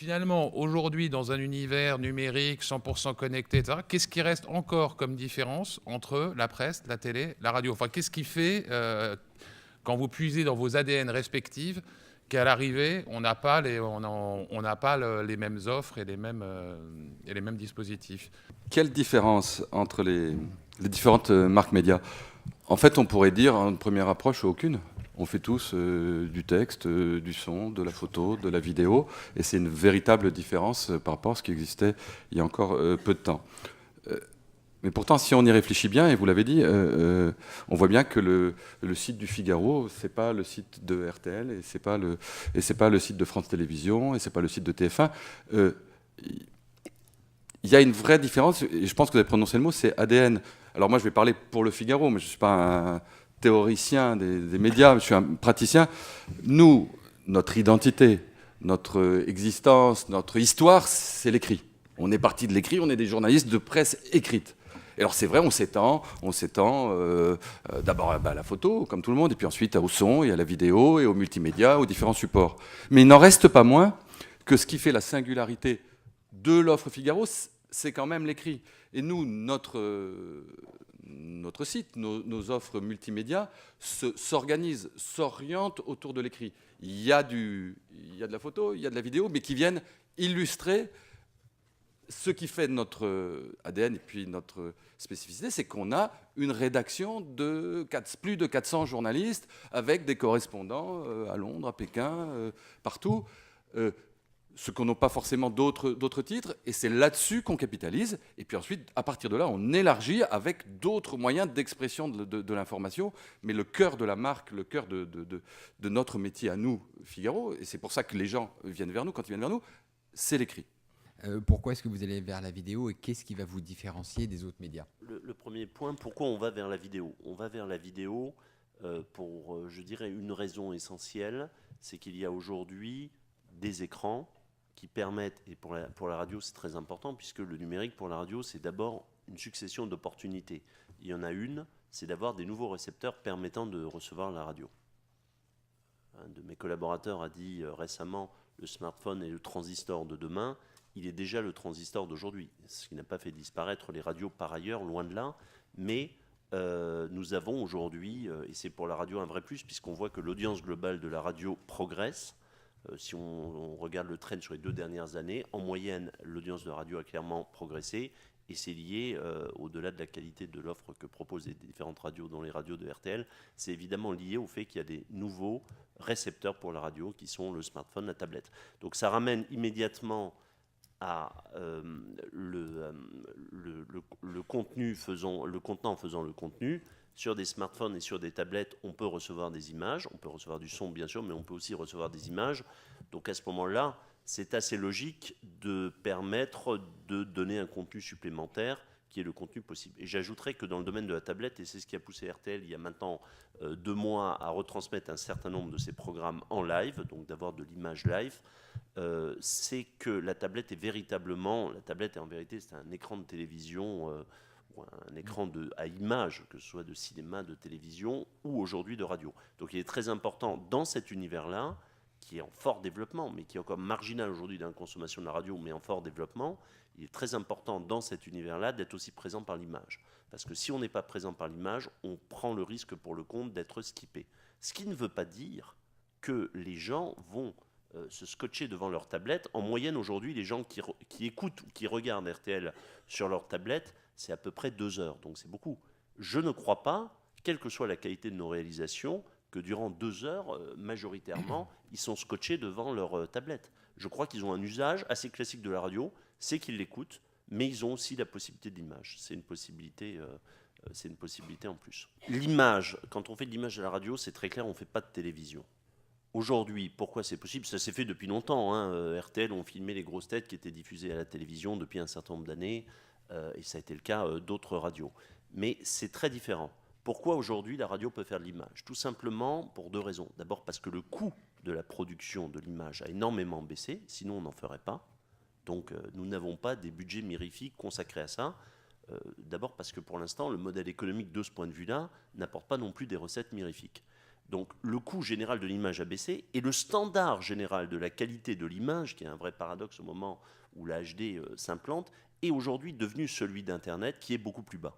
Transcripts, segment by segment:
finalement, aujourd'hui, dans un univers numérique, 100% connecté, etc., qu'est-ce qui reste encore comme différence entre la presse, la télé, la radio? Enfin, qu'est-ce qui fait, quand vous puisez dans vos ADN respectives, qu'à l'arrivée, on n'a pas les mêmes offres et les mêmes dispositifs? Quelle différence entre les différentes marques médias? En fait, on pourrait dire, en première approche, aucune. On fait tous du texte, du son, de la photo, de la vidéo, et c'est une véritable différence par rapport à ce qui existait il y a encore peu de temps. Mais pourtant, si on y réfléchit bien, et vous l'avez dit, on voit bien que le site du Figaro, c'est pas le site de RTL, et c'est pas le site de France Télévisions, et c'est pas le site de TF1. Il y a une vraie différence, et je pense que vous avez prononcé le mot, c'est ADN. Alors moi, je vais parler pour le Figaro, mais je ne suis pas un théoricien des médias, je suis un praticien. Nous, notre identité, notre existence, notre histoire, c'est l'écrit. On est parti de l'écrit, on est des journalistes de presse écrite. Et alors c'est vrai, on s'étend d'abord à la photo, comme tout le monde, et puis ensuite au son, et à la vidéo, et aux multimédias, aux différents supports. Mais il n'en reste pas moins que ce qui fait la singularité de l'offre Figaro, c'est quand même l'écrit. Et nous, notre site, nos offres multimédia s'organisent, s'orientent autour de l'écrit. Il y a de la photo, il y a de la vidéo, mais qui viennent illustrer ce qui fait notre ADN et puis notre spécificité, c'est qu'on a une rédaction de plus de 400 journalistes avec des correspondants à Londres, à Pékin, partout. Ce qu'on n'a pas forcément d'autres titres, et c'est là-dessus qu'on capitalise. Et puis ensuite, à partir de là, on élargit avec d'autres moyens d'expression de l'information. Mais le cœur de la marque, le cœur de notre métier à nous, Figaro, et c'est pour ça que les gens viennent vers nous, quand ils viennent vers nous, c'est l'écrit. Pourquoi est-ce que vous allez vers la vidéo et qu'est-ce qui va vous différencier des autres médias? Le premier point, pourquoi on va vers la vidéo? On va vers la vidéo pour, je dirais, une raison essentielle, c'est qu'il y a aujourd'hui des écrans qui permettent, et pour la radio c'est très important, puisque le numérique pour la radio c'est d'abord une succession d'opportunités. Il y en a une, c'est d'avoir des nouveaux récepteurs permettant de recevoir la radio. Un de mes collaborateurs a dit récemment, le smartphone est le transistor de demain. Il est déjà le transistor d'aujourd'hui, ce qui n'a pas fait disparaître les radios par ailleurs, loin de là, mais nous avons aujourd'hui, et c'est pour la radio un vrai plus, puisqu'on voit que l'audience globale de la radio progresse. Si on regarde le trend sur les 2 dernières années, en moyenne, l'audience de radio a clairement progressé, et c'est lié, au-delà de la qualité de l'offre que proposent les différentes radios, dont les radios de RTL, c'est évidemment lié au fait qu'il y a des nouveaux récepteurs pour la radio, qui sont le smartphone, la tablette. Donc ça ramène immédiatement à le contenant faisant le contenu. Sur des smartphones et sur des tablettes, on peut recevoir des images, on peut recevoir du son bien sûr, mais on peut aussi recevoir des images. Donc à ce moment-là, c'est assez logique de permettre de donner un contenu supplémentaire qui est le contenu possible. Et j'ajouterais que dans le domaine de la tablette, et c'est ce qui a poussé RTL il y a maintenant 2 mois à retransmettre un certain nombre de ses programmes en live, donc d'avoir de l'image live, c'est que la tablette est en vérité c'est un écran de télévision, un écran à image, que ce soit de cinéma, de télévision ou aujourd'hui de radio. Donc il est très important dans cet univers-là, qui est en fort développement, mais qui est encore marginal aujourd'hui dans la consommation de la radio, mais en fort développement, il est très important dans cet univers-là d'être aussi présent par l'image. Parce que si on n'est pas présent par l'image, on prend le risque pour le compte d'être skippé. Ce qui ne veut pas dire que les gens vont se scotcher devant leur tablette. En moyenne, aujourd'hui, les gens qui écoutent ou qui regardent RTL sur leur tablette, c'est à peu près 2 heures, donc c'est beaucoup. Je ne crois pas, quelle que soit la qualité de nos réalisations, que durant 2 heures, majoritairement, ils sont scotchés devant leur tablette. Je crois qu'ils ont un usage assez classique de la radio, c'est qu'ils l'écoutent, mais ils ont aussi la possibilité de l'image. C'est une possibilité en plus. L'image, quand on fait de l'image à la radio, c'est très clair, on ne fait pas de télévision. Aujourd'hui, pourquoi c'est possible? Ça s'est fait depuis longtemps. RTL ont filmé les grosses têtes qui étaient diffusées à la télévision depuis un certain nombre d'années, et ça a été le cas d'autres radios. Mais c'est très différent. Pourquoi aujourd'hui la radio peut faire de l'image? Tout simplement pour 2 raisons. D'abord parce que le coût de la production de l'image a énormément baissé, sinon on n'en ferait pas. Donc nous n'avons pas des budgets mirifiques consacrés à ça. D'abord parce que pour l'instant, le modèle économique de ce point de vue-là n'apporte pas non plus des recettes mirifiques. Donc le coût général de l'image a baissé et le standard général de la qualité de l'image, qui est un vrai paradoxe au moment où la HD s'implante, est aujourd'hui devenu celui d'Internet, qui est beaucoup plus bas.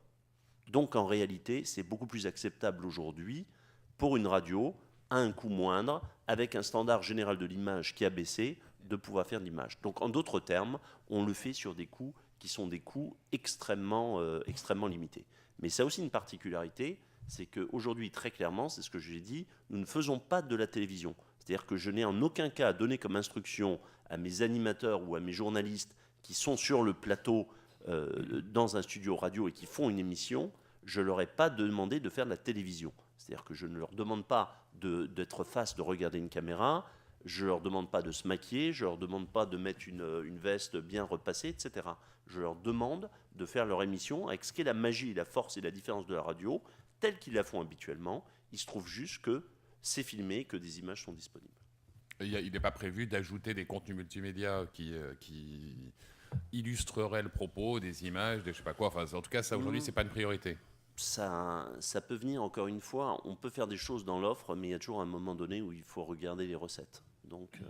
Donc en réalité, c'est beaucoup plus acceptable aujourd'hui pour une radio, à un coût moindre, avec un standard général de l'image qui a baissé, de pouvoir faire de l'image. Donc en d'autres termes, on le fait sur des coûts qui sont des coûts extrêmement limités. Mais ça a aussi une particularité, c'est qu'aujourd'hui, très clairement, c'est ce que j'ai dit, nous ne faisons pas de la télévision. C'est-à-dire que je n'ai en aucun cas à donner comme instruction à mes animateurs ou à mes journalistes qui sont sur le plateau dans un studio radio et qui font une émission, je ne leur ai pas demandé de faire de la télévision. C'est-à-dire que je ne leur demande pas d'être face, de regarder une caméra, je ne leur demande pas de se maquiller, je ne leur demande pas de mettre une veste bien repassée, etc. Je leur demande de faire leur émission avec ce qu'est la magie, la force et la différence de la radio, telle qu'ils la font habituellement. Il se trouve juste que c'est filmé, que des images sont disponibles. Il n'est pas prévu d'ajouter des contenus multimédia qui illustreraient le propos, des images, des je sais pas quoi. Enfin, en tout cas, ça aujourd'hui, c'est pas une priorité. Ça peut venir, encore une fois, on peut faire des choses dans l'offre, mais il y a toujours un moment donné où il faut regarder les recettes. Donc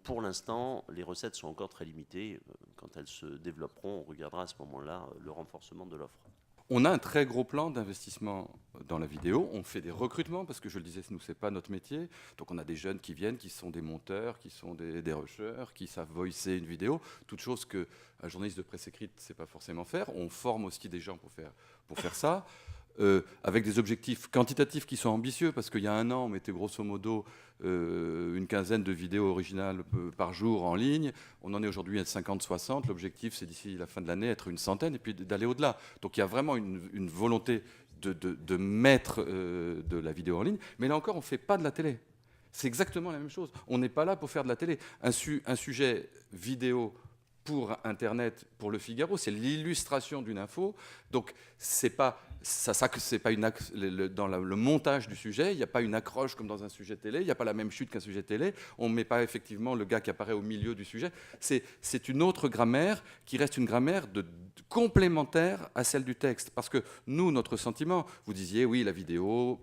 pour l'instant, les recettes sont encore très limitées. Quand elles se développeront, on regardera à ce moment-là le renforcement de l'offre. On a un très gros plan d'investissement dans la vidéo. On fait des recrutements parce que, je le disais, nous, c'est pas notre métier. Donc, on a des jeunes qui viennent, qui sont des monteurs, qui sont des rushers, qui savent voicer une vidéo. Toute chose qu'un journaliste de presse écrite ne sait pas forcément faire. On forme aussi des gens pour faire ça. Avec des objectifs quantitatifs qui sont ambitieux, parce qu'il y a un an, on mettait grosso modo une quinzaine de vidéos originales par jour en ligne. On en est aujourd'hui à 50-60. L'objectif, c'est d'ici la fin de l'année, être une centaine, et puis d'aller au-delà. Donc il y a vraiment une volonté de mettre de la vidéo en ligne. Mais là encore, on ne fait pas de la télé. C'est exactement la même chose. On n'est pas là pour faire de la télé. Un sujet vidéo pour Internet, pour Le Figaro, c'est l'illustration d'une info. Donc, c'est pas dans le montage du sujet, il n'y a pas une accroche comme dans un sujet télé, il n'y a pas la même chute qu'un sujet télé, on ne met pas effectivement le gars qui apparaît au milieu du sujet. C'est une autre grammaire qui reste une grammaire complémentaire à celle du texte. Parce que nous, notre sentiment, vous disiez, oui, la vidéo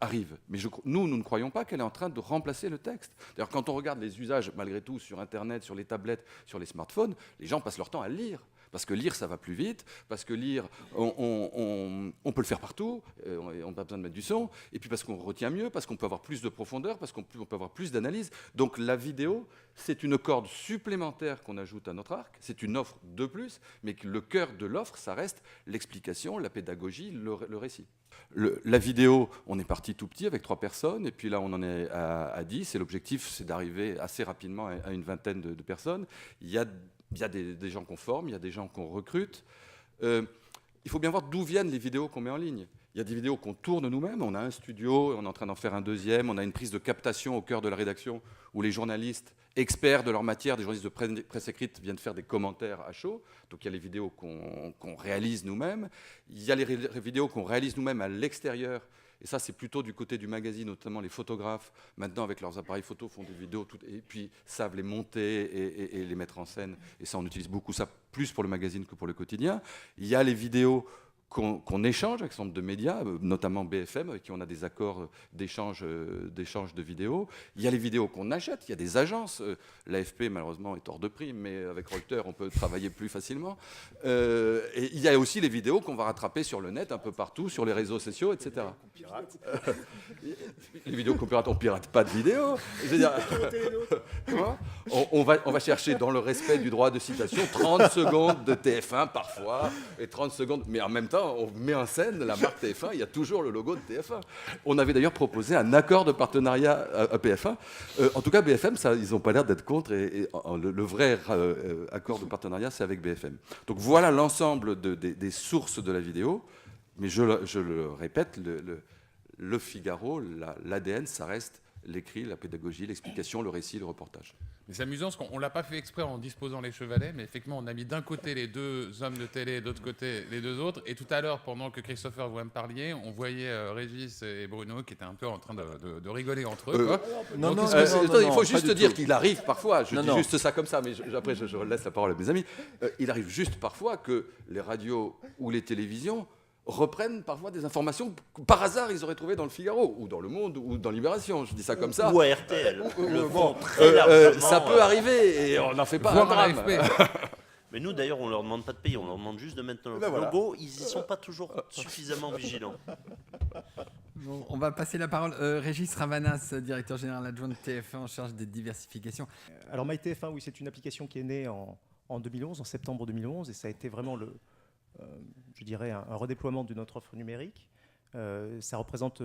arrive. Mais nous ne croyons pas qu'elle est en train de remplacer le texte. D'ailleurs, quand on regarde les usages, malgré tout, sur Internet, sur les tablettes, sur les smartphones, les gens passent leur temps à lire. Parce que lire, ça va plus vite. Parce que lire, on peut le faire partout. On n'a pas besoin de mettre du son. Et puis parce qu'on retient mieux, parce qu'on peut avoir plus de profondeur, parce qu'on peut avoir plus d'analyse. Donc la vidéo, c'est une corde supplémentaire qu'on ajoute à notre arc. C'est une offre de plus. Mais que le cœur de l'offre, ça reste l'explication, la pédagogie, le récit. La vidéo, on est parti tout petit avec 3 personnes, et puis là on en est à 10, et l'objectif c'est d'arriver assez rapidement à une vingtaine de personnes. Il y a des gens qu'on forme, il y a des gens qu'on recrute. Il faut bien voir d'où viennent les vidéos qu'on met en ligne. Il y a des vidéos qu'on tourne nous-mêmes, on a un studio, on est en train d'en faire un deuxième, on a une prise de captation au cœur de la rédaction où les journalistes, experts de leur matière, des journalistes de presse écrite, viennent faire des commentaires à chaud. Donc il y a les vidéos qu'on réalise nous-mêmes, il y a les vidéos qu'on réalise nous-mêmes à l'extérieur. Et ça, c'est plutôt du côté du magazine, notamment les photographes, maintenant avec leurs appareils photo, font des vidéos et puis savent les monter et les mettre en scène. Et ça, on utilise beaucoup ça, plus pour le magazine que pour le quotidien. Il y a les vidéos qu'on échange avec un certain nombre de médias, notamment BFM, avec qui on a des accords d'échange de vidéos. Il y a les vidéos qu'on achète, il y a des agences. L'AFP, malheureusement, est hors de prix, mais avec Reuters, on peut travailler plus facilement. Et il y a aussi les vidéos qu'on va rattraper sur le net, un peu partout, sur les réseaux sociaux, etc. Les vidéos qu'on pirate, on ne pirate pas de vidéos. Je veux dire, on va chercher, dans le respect du droit de citation, 30 secondes de TF1 parfois, et 30 secondes, mais en même temps, on met en scène la marque TF1, il y a toujours le logo de TF1. On avait d'ailleurs proposé un accord de partenariat à BFM. En tout cas, BFM, ça, ils n'ont pas l'air d'être contre, et le vrai accord de partenariat, c'est avec BFM. Donc voilà l'ensemble des sources de la vidéo, mais je le répète, le Figaro, l'ADN, ça reste l'écrit, la pédagogie, l'explication, le récit, le reportage. Mais c'est amusant parce qu'on ne l'a pas fait exprès en disposant les chevalets, mais effectivement, on a mis d'un côté les 2 hommes de télé, de l'autre côté les 2 autres. Et tout à l'heure, pendant que Christopher vous me parliez, on voyait Régis et Bruno qui étaient un peu en train de rigoler entre eux. Quoi. Non, il faut juste dire qu'il arrive parfois, je dis juste ça comme ça, mais après je laisse la parole à mes amis, il arrive juste parfois que les radios ou les télévisions reprennent parfois des informations que par hasard ils auraient trouvées dans le Figaro ou dans Le Monde ou dans Libération. Je dis ça comme ça. Ou à RTL. Bon, très largement, ça peut arriver et on n'en fait pas Voire un à drame. l'AFP. Mais nous, d'ailleurs, on leur demande pas de payer, on leur demande juste de mettre notre Ben logo. Ils y sont pas toujours suffisamment vigilants. Bon, on va passer la parole. Régis Ravanas, directeur général adjoint de TF1 en charge des diversifications. Alors MyTF1, oui, c'est une application qui est née en 2011, en septembre 2011, et ça a été vraiment je dirais, un redéploiement de notre offre numérique. Ça représente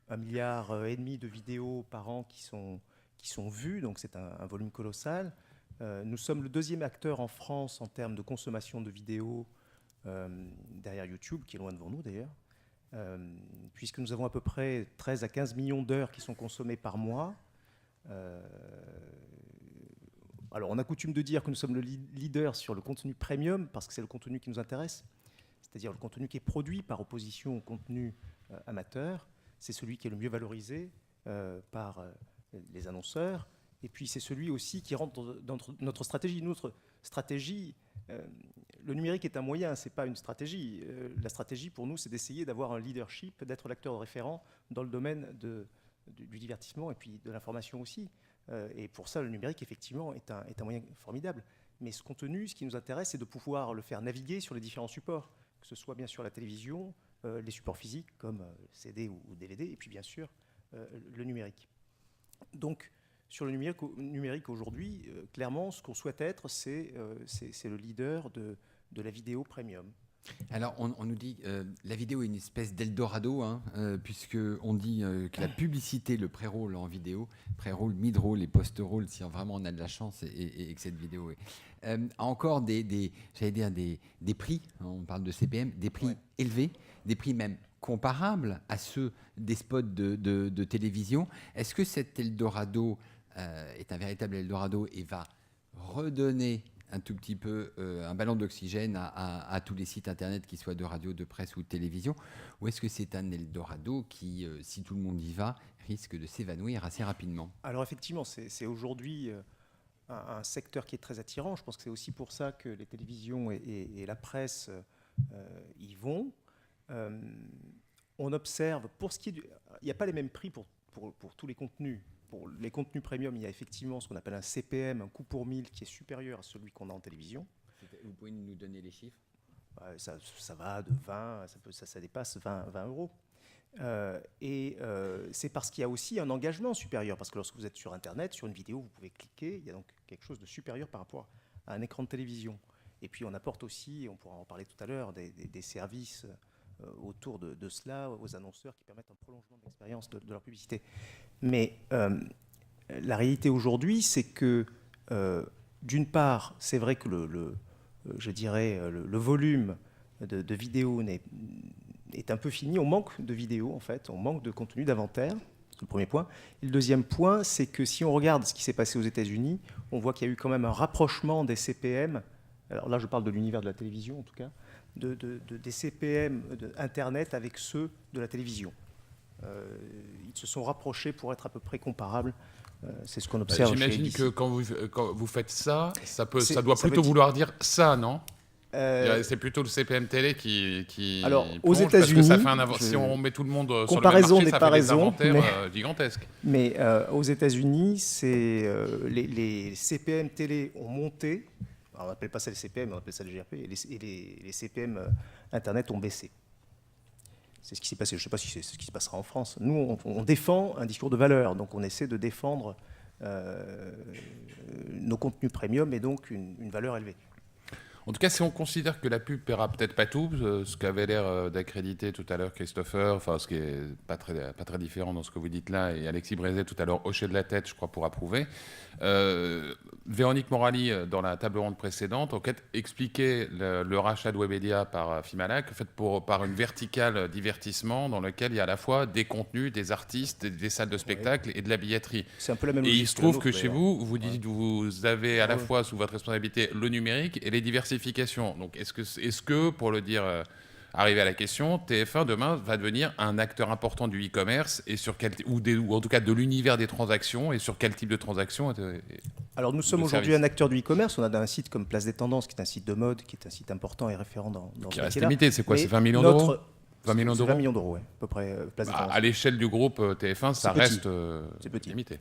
1,5 milliard de vidéos par an qui sont vues, donc c'est un volume colossal. Nous sommes le deuxième acteur en France en termes de consommation de vidéos derrière YouTube, qui est loin devant nous d'ailleurs, puisque nous avons à peu près 13 à 15 millions d'heures qui sont consommées par mois. Alors, on a coutume de dire que nous sommes le leader sur le contenu premium, parce que c'est le contenu qui nous intéresse, c'est-à-dire le contenu qui est produit par opposition au contenu amateur. C'est celui qui est le mieux valorisé par les annonceurs. Et puis, c'est celui aussi qui rentre dans notre stratégie. Notre stratégie, le numérique est un moyen, ce n'est pas une stratégie. La stratégie, pour nous, c'est d'essayer d'avoir un leadership, d'être l'acteur référent dans le domaine du divertissement et puis de l'information aussi. Et pour ça, le numérique, effectivement, est un moyen formidable. Mais ce contenu, ce qui nous intéresse, c'est de pouvoir le faire naviguer sur les différents supports, que ce soit bien sûr la télévision, les supports physiques comme CD ou DVD, et puis bien sûr le numérique. Donc, sur le numérique aujourd'hui, clairement, ce qu'on souhaite être, c'est le leader de la vidéo premium. Alors, on nous dit la vidéo est une espèce d'Eldorado, hein, puisqu'on dit que la publicité, le pré-roll en vidéo, pré-roll, mid-roll et post-roll, si vraiment on a de la chance et que cette vidéo a encore j'allais dire des prix, hein, on parle de CPM, des prix élevés, des prix même comparables à ceux des spots de télévision. Est-ce que cet Eldorado est un véritable Eldorado et va redonner un tout petit peu un ballon d'oxygène à tous les sites internet, qu'ils soient de radio, de presse ou de télévision, ou est-ce que c'est un Eldorado qui, si tout le monde y va, risque de s'évanouir assez rapidement? Alors effectivement, c'est aujourd'hui un secteur qui est très attirant. Je pense que c'est aussi pour ça que les télévisions et la presse y vont. On observe, il n'y a pas les mêmes prix pour tous les contenus. Pour les contenus premium, il y a effectivement ce qu'on appelle un CPM, un coût pour 1000, qui est supérieur à celui qu'on a en télévision. Vous pouvez nous donner les chiffres? Ça va de 20, ça dépasse 20 euros. C'est parce qu'il y a aussi un engagement supérieur, parce que lorsque vous êtes sur Internet, sur une vidéo, vous pouvez cliquer, il y a donc quelque chose de supérieur par rapport à un écran de télévision. Et puis on apporte aussi, on pourra en parler tout à l'heure, des services autour de cela aux annonceurs qui permettent un prolongement de l'expérience de leur publicité. Mais la réalité aujourd'hui, c'est que d'une part, c'est vrai que le volume de vidéos est un peu fini. On manque de vidéos, en fait. On manque de contenu, d'inventaire. C'est le premier point. Et le deuxième point, c'est que si on regarde ce qui s'est passé aux États-Unis, on voit qu'il y a eu quand même un rapprochement des CPM. Alors là, je parle de l'univers de la télévision, en tout cas, des CPM d'Internet avec ceux de la télévision. Ils se sont rapprochés pour être à peu près comparables. C'est ce qu'on observe. J'imagine que quand vous faites ça, ça doit ça plutôt veut vouloir dire ça, non? C'est plutôt le CPM télé qui alors, plonge, aux États-Unis, parce que ça fait si on met tout le monde sur le même comparaison marché, n'est ça pas fait des raison, inventaires gigantesques. Mais aux États-Unis, les CPM télé ont monté. Alors, on n'appelle pas ça les CPM, on appelle ça les GRP. Et les CPM Internet ont baissé. C'est ce qui s'est passé. Je ne sais pas si c'est ce qui se passera en France. Nous, on défend un discours de valeur. Donc, on essaie de défendre nos contenus premium et donc une valeur élevée. En tout cas, si on considère que la pub paiera peut-être pas tout, ce qu'avait l'air d'accréditer tout à l'heure Christopher, enfin ce qui est pas très différent dans ce que vous dites là, et Alexis Brézet tout à l'heure hochait de la tête, je crois, pour approuver. Véronique Morali, dans la table ronde précédente, expliquait le rachat de Webedia par Fimalac, fait par une verticale divertissement dans laquelle il y a à la fois des contenus, des artistes, des salles de spectacle et de la billetterie. C'est un peu la même Et logique il se trouve la que nôtre, chez d'ailleurs. vous dites, vous avez à la fois sous votre responsabilité le numérique et les diversifications. Donc est-ce que pour le dire, arriver à la question, TF1 demain va devenir un acteur important du e-commerce et ou en tout cas de l'univers des transactions, et sur quel type de transactions? Alors nous sommes aujourd'hui un acteur du e-commerce. On a un site comme Place des Tendances, qui est un site de mode, qui est un site important et référent dans Qui ce reste métier-là. limité, c'est quoi? Mais C'est 20 millions d'euros? 20 millions d'euros. 20 millions d'euros, ouais, à peu près, place de À l'échelle du groupe TF1, ça C'est petit. reste C'est petit. limité.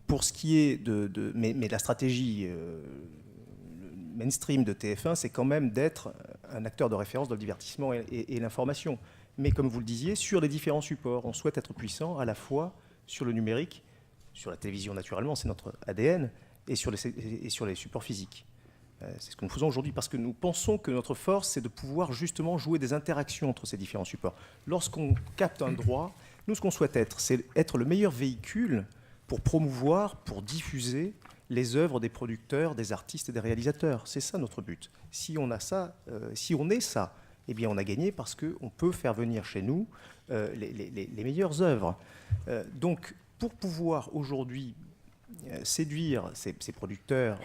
Pour ce qui est mais la stratégie mainstream de TF1, c'est quand même d'être un acteur de référence dans le divertissement et l'information. Mais comme vous le disiez, sur les différents supports, on souhaite être puissant à la fois sur le numérique, sur la télévision naturellement, c'est notre ADN, et sur les supports physiques. C'est ce que nous faisons aujourd'hui parce que nous pensons que notre force, c'est de pouvoir justement jouer des interactions entre ces différents supports. Lorsqu'on capte un droit, nous, ce qu'on souhaite être, c'est être le meilleur véhicule pour promouvoir, pour diffuser les œuvres des producteurs, des artistes et des réalisateurs. C'est ça notre but. Si on a ça, si on est ça, eh bien on a gagné parce qu'on peut faire venir chez nous les meilleures œuvres. Donc, pour pouvoir aujourd'hui séduire ces producteurs,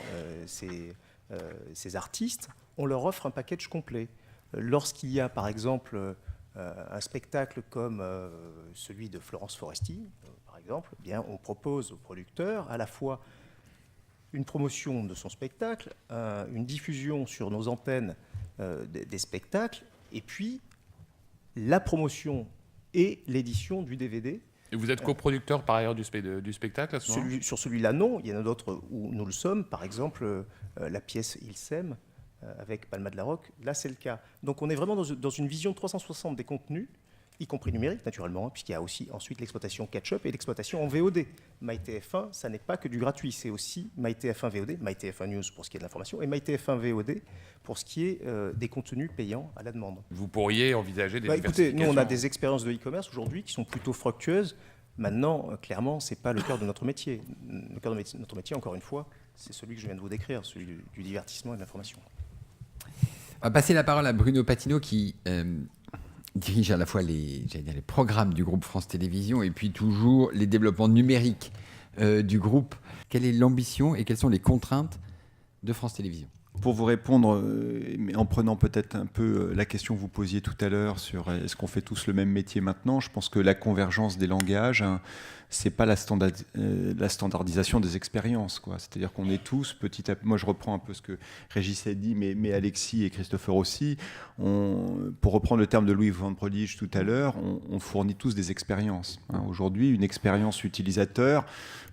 ces artistes, on leur offre un package complet. Lorsqu'il y a, par exemple, un spectacle comme celui de Florence Foresti, par exemple, eh bien, on propose aux producteurs à la fois une promotion de son spectacle, une diffusion sur nos antennes des spectacles, et puis la promotion et l'édition du DVD. Et vous êtes coproducteur par ailleurs du spectacle à ce moment-là ? Sur celui-là, non. Il y en a d'autres où nous le sommes. Par exemple, la pièce Il s'aime avec Palma de la Roque. Là, c'est le cas. Donc, on est vraiment dans une vision 360 des contenus, y compris numérique, naturellement, puisqu'il y a aussi ensuite l'exploitation catch-up et l'exploitation en VOD. MyTF1, ça n'est pas que du gratuit. C'est aussi MyTF1 VOD, MyTF1 News pour ce qui est de l'information, et MyTF1 VOD pour ce qui est des contenus payants à la demande. Vous pourriez envisager des Écoutez, nous, on a diversifications. des expériences de e-commerce aujourd'hui qui sont plutôt fructueuses. Maintenant, clairement, ce n'est pas le cœur de notre métier. Le cœur de notre métier, encore une fois, c'est celui que je viens de vous décrire, celui du divertissement et de l'information. On va passer la parole à Bruno Patino qui dirige à la fois les programmes du groupe France Télévisions et puis toujours les développements numériques du groupe. Quelle est l'ambition et quelles sont les contraintes de France Télévisions ? Pour vous répondre, mais en prenant peut-être un peu la question que vous posiez tout à l'heure sur est-ce qu'on fait tous le même métier maintenant, je pense que la convergence des langages, c'est pas la standardisation des expériences, quoi. C'est-à-dire qu'on est tous petit à petit. Moi, je reprends un peu ce que Régis a dit, mais Alexis et Christopher aussi. Pour reprendre le terme de Louis Van Prodige tout à l'heure, on fournit tous des expériences. Aujourd'hui, une expérience utilisateur,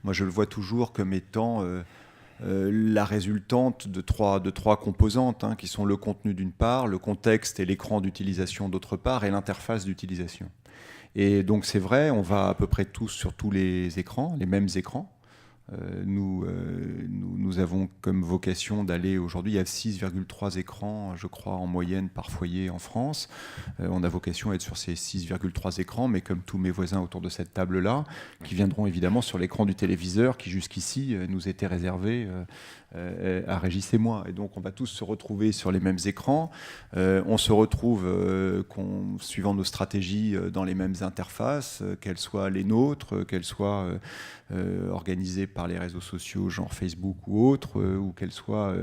moi, je le vois toujours comme étant la résultante de trois composantes, qui sont le contenu d'une part, le contexte et l'écran d'utilisation d'autre part, et l'interface d'utilisation. Et donc c'est vrai, on va à peu près tous sur tous les écrans, les mêmes écrans. Nous avons comme vocation d'aller aujourd'hui, il y a 6,3 écrans, je crois, en moyenne par foyer en France. On a vocation à être sur ces 6,3 écrans, mais comme tous mes voisins autour de cette table-là, qui viendront évidemment sur l'écran du téléviseur qui jusqu'ici nous était réservé à Régis et moi. Et donc on va tous se retrouver sur les mêmes écrans. On se retrouve, suivant nos stratégies, dans les mêmes interfaces, qu'elles soient les nôtres, qu'elles soient organisées par les réseaux sociaux, genre Facebook ou autres, ou qu'elles soient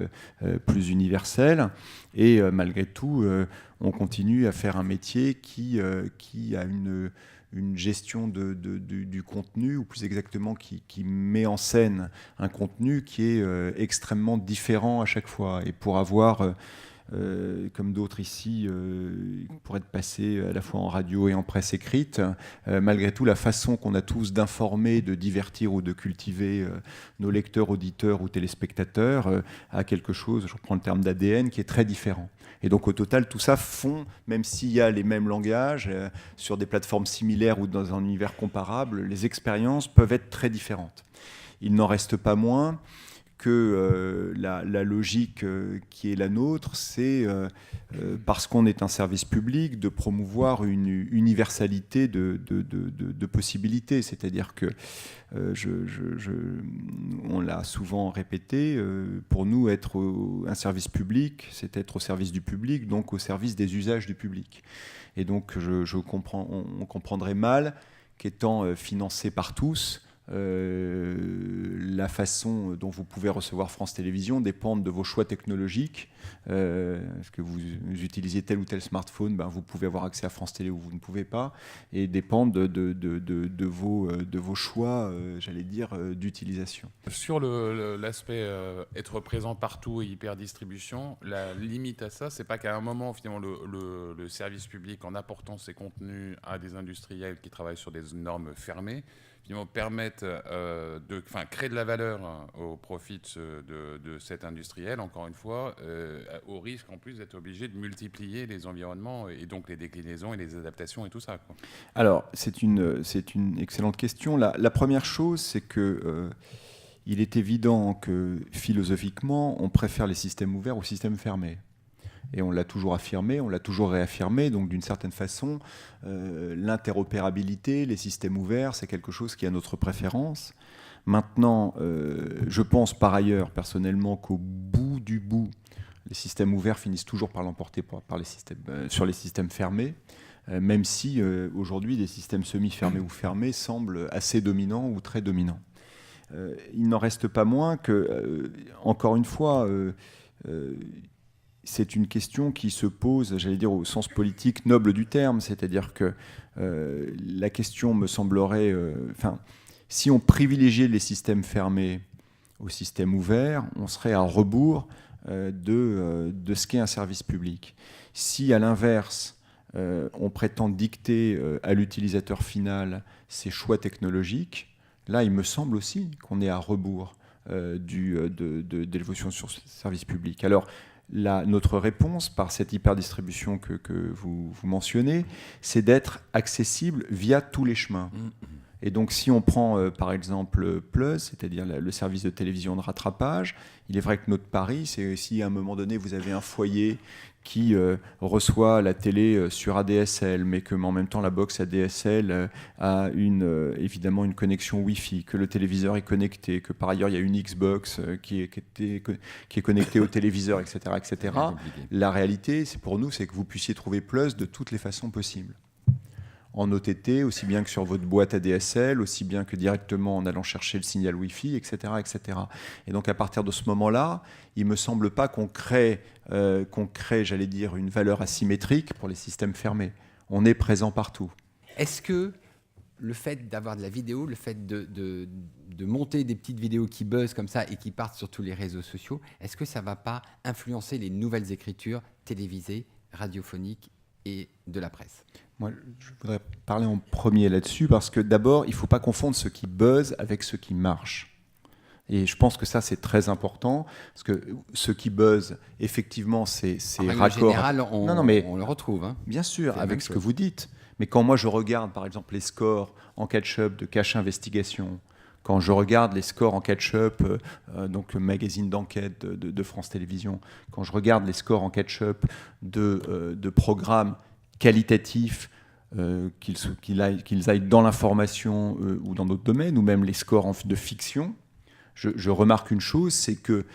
plus universelles. Et malgré tout, on continue à faire un métier qui a une gestion du contenu, ou plus exactement qui met en scène un contenu qui est extrêmement différent à chaque fois. Et pour avoir, comme d'autres ici, pour être passé à la fois en radio et en presse écrite, malgré tout, la façon qu'on a tous d'informer, de divertir ou de cultiver nos lecteurs, auditeurs ou téléspectateurs a quelque chose, je reprends le terme d'ADN, qui est très différent. Et donc au total, tout ça fond, même s'il y a les mêmes langages, sur des plateformes similaires ou dans un univers comparable, les expériences peuvent être très différentes. Il n'en reste pas moins que la logique qui est la nôtre, c'est, parce qu'on est un service public, de promouvoir une universalité de possibilités. C'est-à-dire que, on l'a souvent répété, pour nous, être un service public, c'est être au service du public, donc au service des usages du public. Et donc, on comprendrait mal qu'étant financé par tous, la façon dont vous pouvez recevoir France Télévisions dépend de vos choix technologiques. Est-ce que vous utilisez tel ou tel smartphone, vous pouvez avoir accès à France Télé ou vous ne pouvez pas, et dépendent de vos choix, j'allais dire, d'utilisation. Sur l'aspect être présent partout et hyper-distribution, la limite à ça, c'est pas qu'à un moment, finalement, le service public, en apportant ses contenus à des industriels qui travaillent sur des normes fermées, finalement, permettent créer de la valeur au profit de cet industriel, encore une fois, au risque en plus d'être obligé de multiplier les environnements et donc les déclinaisons et les adaptations et tout ça, quoi. Alors, c'est une excellente question. La première chose, c'est que il est évident que philosophiquement, on préfère les systèmes ouverts aux systèmes fermés. Et on l'a toujours affirmé, on l'a toujours réaffirmé. Donc, d'une certaine façon, l'interopérabilité, les systèmes ouverts, c'est quelque chose qui a notre préférence. Maintenant, je pense par ailleurs, personnellement, qu'au bout du bout, les systèmes ouverts finissent toujours par l'emporter sur les systèmes fermés, même si aujourd'hui, des systèmes semi-fermés ou fermés semblent assez dominants ou très dominants. Il n'en reste pas moins que, encore une fois, c'est une question qui se pose, j'allais dire, au sens politique noble du terme, c'est-à-dire que la question me semblerait... si on privilégiait les systèmes fermés aux systèmes ouverts, on serait à rebours de ce qu'est un service public. Si, à l'inverse, on prétend dicter à l'utilisateur final ses choix technologiques, là, il me semble aussi qu'on est à rebours de l'évolution sur ce service public. Alors, notre réponse, par cette hyperdistribution que vous mentionnez, c'est d'être accessible via tous les chemins. Et donc, si on prend, par exemple, Plus, c'est-à-dire le service de télévision de rattrapage, il est vrai que notre pari, c'est si à un moment donné, vous avez un foyer qui reçoit la télé sur ADSL, mais que en même temps la box ADSL a évidemment une connexion Wi-Fi, que le téléviseur est connecté, que par ailleurs il y a une Xbox qui est connectée au téléviseur, etc., etc. La réalité, pour nous, c'est que vous puissiez trouver Plus de toutes les façons possibles. En OTT, aussi bien que sur votre boîte ADSL, aussi bien que directement en allant chercher le signal Wi-Fi, etc., etc. Et donc, à partir de ce moment-là, il ne me semble pas qu'on crée, j'allais dire, une valeur asymétrique pour les systèmes fermés. On est présent partout. Est-ce que le fait d'avoir de la vidéo, le fait de monter des petites vidéos qui buzzent comme ça et qui partent sur tous les réseaux sociaux, est-ce que ça ne va pas influencer les nouvelles écritures télévisées, radiophoniques et de la presse ? Moi, je voudrais parler en premier là-dessus parce que d'abord, il ne faut pas confondre ce qui buzz avec ce qui marche. Et je pense que ça, c'est très important parce que ce qui buzz, effectivement, c'est raccord. En général, on le retrouve. Hein. Bien sûr, avec ce que vous dites. Mais quand moi, je regarde, par exemple, les scores en catch-up de Cache Investigation, quand je regarde les scores en catch-up, donc le magazine d'enquête de France Télévisions, quand je regarde les scores en catch-up de programmes qualitatifs, qu'ils aillent dans l'information ou dans d'autres domaines, ou même les scores de fiction, je remarque une chose, c'est que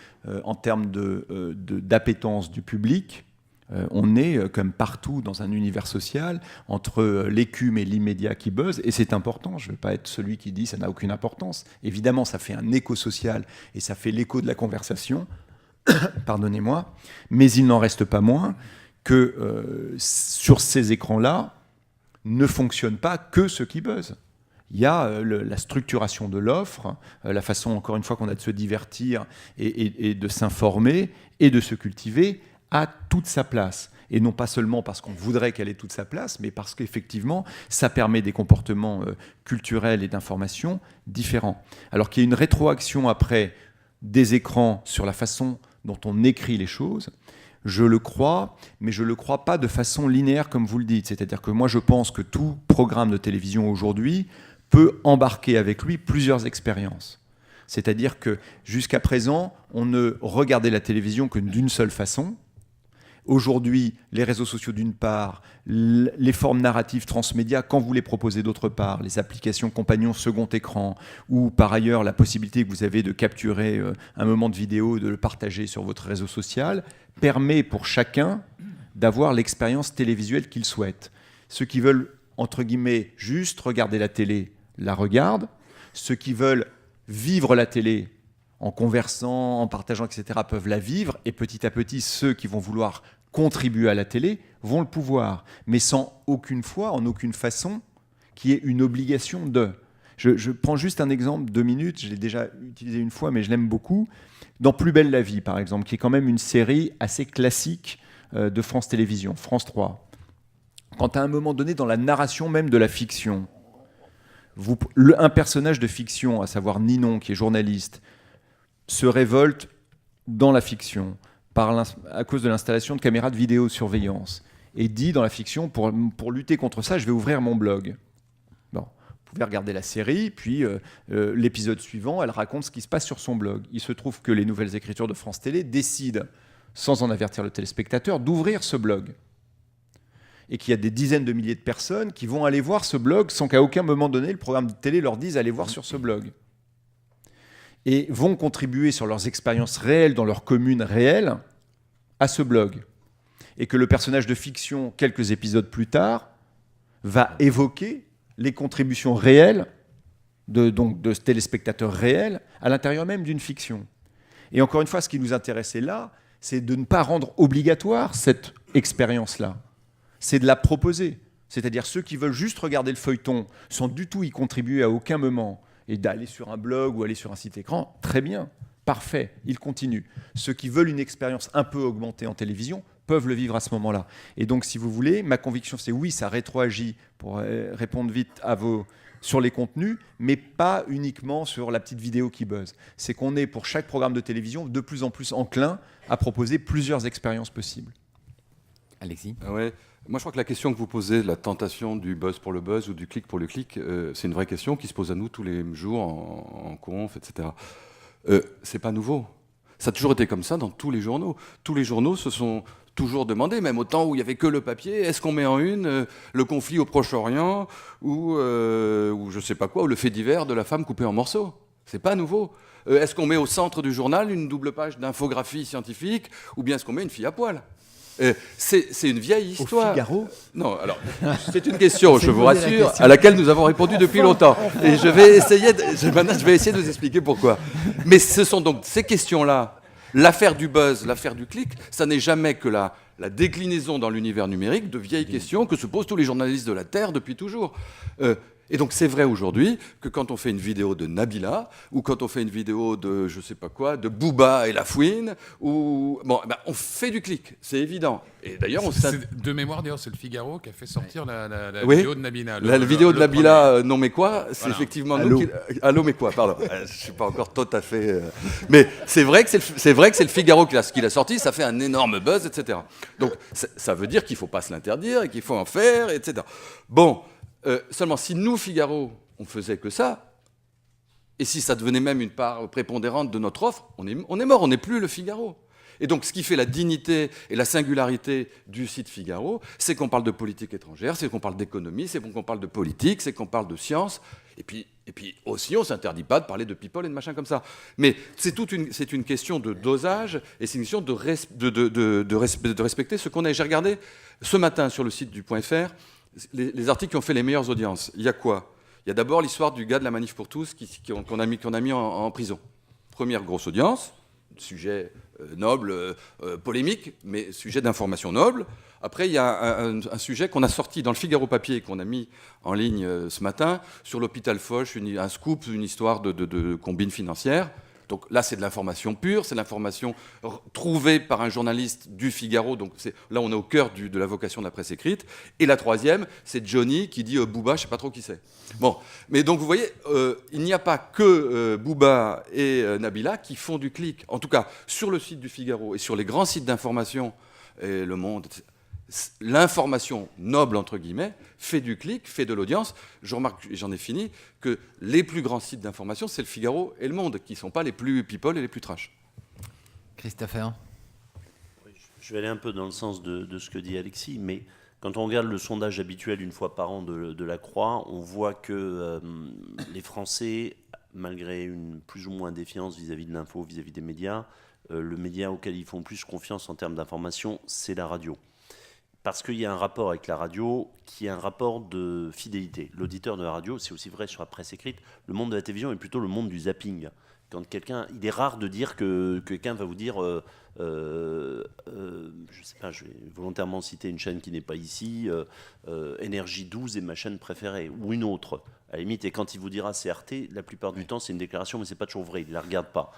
en termes d'appétence du public, on est comme partout dans un univers social entre l'écume et l'immédiat qui buzz, et c'est important. Je ne veux pas être celui qui dit ça n'a aucune importance. Évidemment, ça fait un écho social et ça fait l'écho de la conversation, pardonnez-moi, mais il n'en reste pas moins que sur ces écrans-là ne fonctionne pas que ce qui buzz. Il y a la structuration de l'offre, la façon, encore une fois, qu'on a de se divertir et de s'informer et de se cultiver a toute sa place. Et non pas seulement parce qu'on voudrait qu'elle ait toute sa place, mais parce qu'effectivement, ça permet des comportements culturels et d'information différents. Alors qu'il y a une rétroaction après des écrans sur la façon dont on écrit les choses, je le crois, mais je ne le crois pas de façon linéaire comme vous le dites. C'est-à-dire que moi, je pense que tout programme de télévision aujourd'hui peut embarquer avec lui plusieurs expériences. C'est-à-dire que jusqu'à présent, on ne regardait la télévision que d'une seule façon. Aujourd'hui, les réseaux sociaux d'une part, les formes narratives transmédia, quand vous les proposez d'autre part, les applications compagnons second écran, ou par ailleurs la possibilité que vous avez de capturer un moment de vidéo et de le partager sur votre réseau social, permet pour chacun d'avoir l'expérience télévisuelle qu'il souhaite. Ceux qui veulent, entre guillemets, juste regarder la télé, la regardent. Ceux qui veulent vivre la télé en conversant, en partageant, etc., peuvent la vivre, et petit à petit, ceux qui vont vouloir contribuer à la télé vont le pouvoir, mais sans aucune fois, en aucune façon, qu'il y ait une obligation de. Je prends juste un exemple, 2 minutes, je l'ai déjà utilisé une fois, mais je l'aime beaucoup. Dans Plus belle la vie, par exemple, qui est quand même une série assez classique de France Télévisions, France 3. Quand à un moment donné, dans la narration même de la fiction, un personnage de fiction, à savoir Ninon, qui est journaliste, se révolte dans la fiction à cause de l'installation de caméras de vidéosurveillance et dit dans la fiction, pour lutter contre ça, je vais ouvrir mon blog. Bon. Vous pouvez regarder la série, puis l'épisode suivant, elle raconte ce qui se passe sur son blog. Il se trouve que les Nouvelles Écritures de France Télé décident, sans en avertir le téléspectateur, d'ouvrir ce blog. Et qu'il y a des dizaines de milliers de personnes qui vont aller voir ce blog sans qu'à aucun moment donné, le programme de télé leur dise « allez voir sur ce blog ». Et vont contribuer sur leurs expériences réelles dans leur commune réelle à ce blog. Et que le personnage de fiction, quelques épisodes plus tard, va évoquer les contributions réelles de téléspectateurs réels à l'intérieur même d'une fiction. Et encore une fois, ce qui nous intéressait là, c'est de ne pas rendre obligatoire cette expérience-là. C'est de la proposer. C'est-à-dire ceux qui veulent juste regarder le feuilleton sans du tout y contribuer à aucun moment et d'aller sur un blog ou aller sur un site écran, très bien, parfait, ils continuent. Ceux qui veulent une expérience un peu augmentée en télévision peuvent le vivre à ce moment-là. Et donc, si vous voulez, ma conviction, c'est oui, ça rétroagit, pour répondre vite sur les contenus, mais pas uniquement sur la petite vidéo qui buzz. C'est qu'on est, pour chaque programme de télévision, de plus en plus enclin à proposer plusieurs expériences possibles. Alexis ? Ouais. Moi, je crois que la question que vous posez, la tentation du buzz pour le buzz ou du clic pour le clic, c'est une vraie question qui se pose à nous tous les jours en conf, etc. C'est pas nouveau. Ça a toujours été comme ça dans tous les journaux. Tous les journaux se sont toujours demandé, même au temps où il n'y avait que le papier, est-ce qu'on met en une le conflit au Proche-Orient ou je sais pas quoi, ou le fait divers de la femme coupée en morceaux. C'est pas nouveau. Est-ce qu'on met au centre du journal une double page d'infographie scientifique ou bien est-ce qu'on met une fille à poil ? C'est une vieille histoire. Au Figaro ? Non, alors, c'est une question, je vous rassure, à laquelle nous avons répondu depuis longtemps. Et je vais essayer de vous expliquer pourquoi. Mais ce sont donc ces questions-là, l'affaire du buzz, l'affaire du clic, ça n'est jamais que la déclinaison dans l'univers numérique de vieilles questions que se posent tous les journalistes de la Terre depuis toujours. Et donc c'est vrai aujourd'hui que quand on fait une vidéo de Nabila, ou quand on fait une vidéo de je sais pas quoi, de Booba et La Fouine, ou on fait du clic, c'est évident. Et d'ailleurs de mémoire d'ailleurs, c'est le Figaro qui a fait sortir la oui, vidéo de Nabila. La vidéo de Nabila, non mais quoi, c'est voilà. effectivement nous qui... Allô mais quoi, pardon. Je suis pas encore tout à fait. Mais c'est vrai que c'est le Figaro qui l'a sorti, ça fait un énorme buzz, etc. Donc ça veut dire qu'il faut pas se l'interdire et qu'il faut en faire, etc. Bon. Seulement, si nous, Figaro, on faisait que ça, et si ça devenait même une part prépondérante de notre offre, on est mort, on n'est plus le Figaro. Et donc, ce qui fait la dignité et la singularité du site Figaro, c'est qu'on parle de politique étrangère, c'est qu'on parle d'économie, c'est qu'on parle de politique, c'est qu'on parle de science, et puis aussi, on ne s'interdit pas de parler de people et de machin comme ça. Mais c'est une question de dosage, et c'est une question de respecter ce qu'on a. J'ai regardé ce matin sur le site du .fr, les articles qui ont fait les meilleures audiences. Il y a quoi ? Il y a d'abord l'histoire du gars de la Manif pour tous qu'on a mis en prison. Première grosse audience, sujet noble, polémique, mais sujet d'information noble. Après, il y a un sujet qu'on a sorti dans le Figaro Papier et qu'on a mis en ligne ce matin sur l'hôpital Foch, un scoop, une histoire de combine financière. Donc là, c'est de l'information pure, c'est de l'information trouvée par un journaliste du Figaro. Donc là, on est au cœur de la vocation de la presse écrite. Et la troisième, c'est Johnny qui dit Booba, je ne sais pas trop qui c'est. Bon, mais donc vous voyez, il n'y a pas que Booba et Nabila qui font du clic. En tout cas, sur le site du Figaro et sur les grands sites d'information, et Le Monde, etc., l'information noble, entre guillemets, fait du clic, fait de l'audience. Je remarque, et j'en ai fini, que les plus grands sites d'information, c'est le Figaro et Le Monde, qui ne sont pas les plus people et les plus trash. Christopher ? Je vais aller un peu dans le sens de ce que dit Alexis, mais quand on regarde le sondage habituel une fois par an de la Croix, on voit que les Français, malgré une plus ou moins défiance vis-à-vis de l'info, vis-à-vis des médias, le média auquel ils font plus confiance en termes d'information, c'est la radio. Parce qu'il y a un rapport avec la radio qui est un rapport de fidélité. L'auditeur de la radio, c'est aussi vrai sur la presse écrite, le monde de la télévision est plutôt le monde du zapping. Quand il est rare de dire que quelqu'un va vous dire, je sais pas, je vais volontairement citer une chaîne qui n'est pas ici, Énergie 12 est ma chaîne préférée, ou une autre, à la limite. Et quand il vous dira CRT, la plupart du temps c'est une déclaration, mais c'est pas toujours vrai, il ne la regarde pas.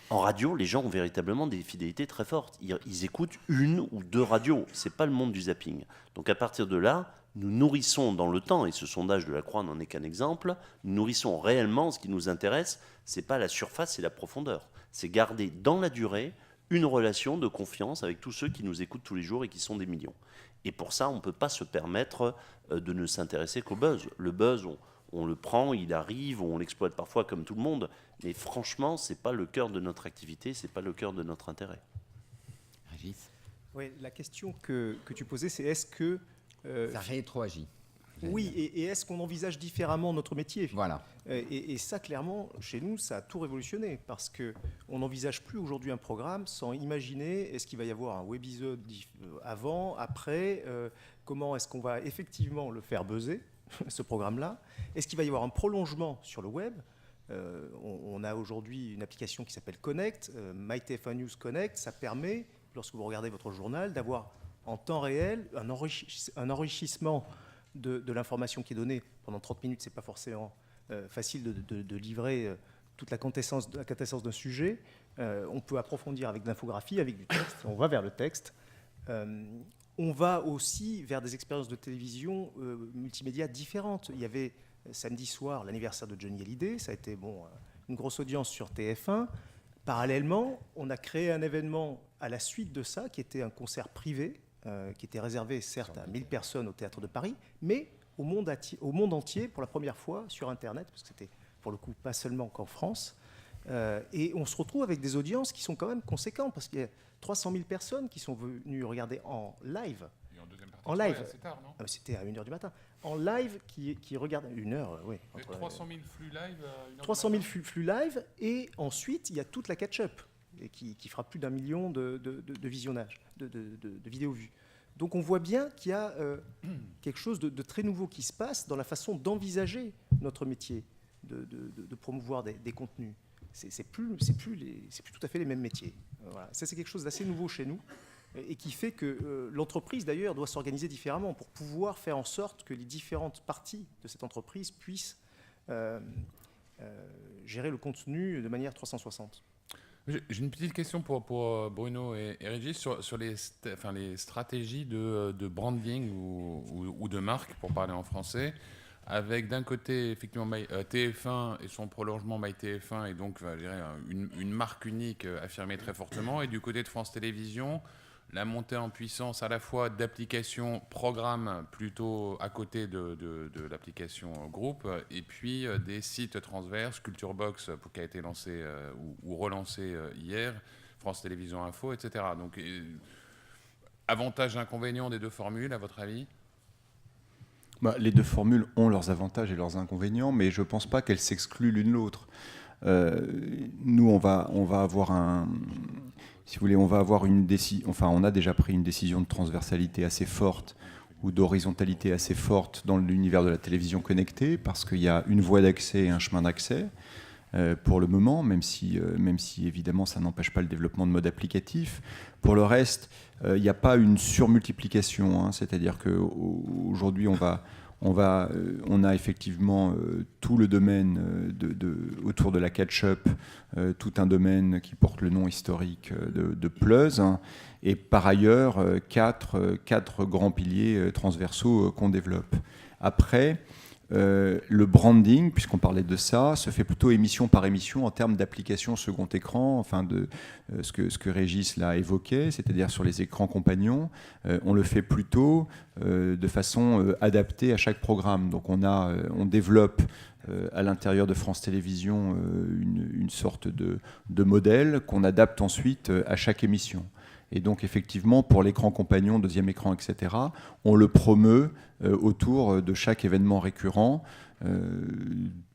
En radio, les gens ont véritablement des fidélités très fortes. Ils écoutent une ou deux radios. Ce n'est pas le monde du zapping. Donc à partir de là, nous nourrissons dans le temps, et ce sondage de la Croix n'en est qu'un exemple, nous nourrissons réellement ce qui nous intéresse. Ce n'est pas la surface, c'est la profondeur. C'est garder dans la durée une relation de confiance avec tous ceux qui nous écoutent tous les jours et qui sont des millions. Et pour ça, on ne peut pas se permettre de ne s'intéresser qu'au buzz. Le buzz, on le prend, il arrive, on l'exploite parfois comme tout le monde, mais franchement, ce n'est pas le cœur de notre activité, ce n'est pas le cœur de notre intérêt. Régis, Oui, la question que tu posais, c'est est-ce que... ça rétroagit. Oui, et est-ce qu'on envisage différemment notre métier ? Voilà. Et ça, clairement, chez nous, ça a tout révolutionné, parce qu'on n'envisage plus aujourd'hui un programme sans imaginer est-ce qu'il va y avoir un webisode avant, après, comment est-ce qu'on va effectivement le faire buzzer, ce programme-là. Est-ce qu'il va y avoir un prolongement sur le web ? On a aujourd'hui une application qui s'appelle Connect, MyTF1 News Connect. Ça permet, lorsque vous regardez votre journal, d'avoir en temps réel un enrichissement de l'information qui est donnée. Pendant 30 minutes, ce n'est pas forcément facile de livrer toute la quintessence d'un sujet. On peut approfondir avec de l'infographie, avec du texte. On va vers le texte. On va aussi vers des expériences de télévision multimédia différentes. Il y avait samedi soir l'anniversaire de Johnny Hallyday, ça a été une grosse audience sur TF1. Parallèlement, on a créé un événement à la suite de ça, qui était un concert privé, qui était réservé certes à 1000 personnes au Théâtre de Paris, mais au monde entier pour la première fois sur Internet, parce que c'était pour le coup pas seulement qu'en France. Et on se retrouve avec des audiences qui sont quand même conséquentes, parce qu'il y a 300 000 personnes qui sont venues regarder en live. Et en deuxième partie, En live. c'est tard, non ? C'était à 1h du matin. En live, qui regardent 1h, oui. 300 000 flux live 300 000 flux live, et ensuite, il y a toute la catch-up, et qui fera plus d'1 million de visionnages, de vidéos vues. Donc on voit bien qu'il y a quelque chose de très nouveau qui se passe dans la façon d'envisager notre métier, de promouvoir des contenus. C'est plus tout à fait les mêmes métiers. Voilà. Ça, c'est quelque chose d'assez nouveau chez nous, et qui fait que l'entreprise, d'ailleurs, doit s'organiser différemment pour pouvoir faire en sorte que les différentes parties de cette entreprise puissent gérer le contenu de manière 360. J'ai une petite question pour Bruno et Régis sur les stratégies de branding ou de marque, pour parler en français, avec d'un côté effectivement TF1 et son prolongement MyTF1, et donc je dirais, une marque unique affirmée très fortement, et du côté de France Télévisions, la montée en puissance à la fois d'applications programmes plutôt à côté de l'application groupe, et puis des sites transverses, Culture Box qui a été lancé ou relancé hier, France Télévisions Info, etc. Donc avantages et inconvénients des deux formules, à votre avis ? Les deux formules ont leurs avantages et leurs inconvénients, mais je ne pense pas qu'elles s'excluent l'une l'autre. Nous, on va avoir si vous voulez, on va avoir une décision. Enfin, on a déjà pris une décision de transversalité assez forte ou d'horizontalité assez forte dans l'univers de la télévision connectée, parce qu'il y a une voie d'accès et un chemin d'accès pour le moment, même si évidemment ça n'empêche pas le développement de modes applicatifs. Pour le reste, il n'y a pas une surmultiplication, hein, c'est-à-dire qu'aujourd'hui on a effectivement tout le domaine autour de la catch-up, tout un domaine qui porte le nom historique de Plus, hein, et par ailleurs quatre grands piliers transversaux qu'on développe. Après, le branding, puisqu'on parlait de ça, se fait plutôt émission par émission en termes d'application second écran, enfin de ce que Régis l'a évoqué, c'est-à-dire sur les écrans compagnons. On le fait plutôt de façon adaptée à chaque programme. Donc on développe à l'intérieur de France Télévisions une sorte de modèle qu'on adapte ensuite à chaque émission. Et donc, effectivement, pour l'écran compagnon, deuxième écran, etc., on le promeut autour de chaque événement récurrent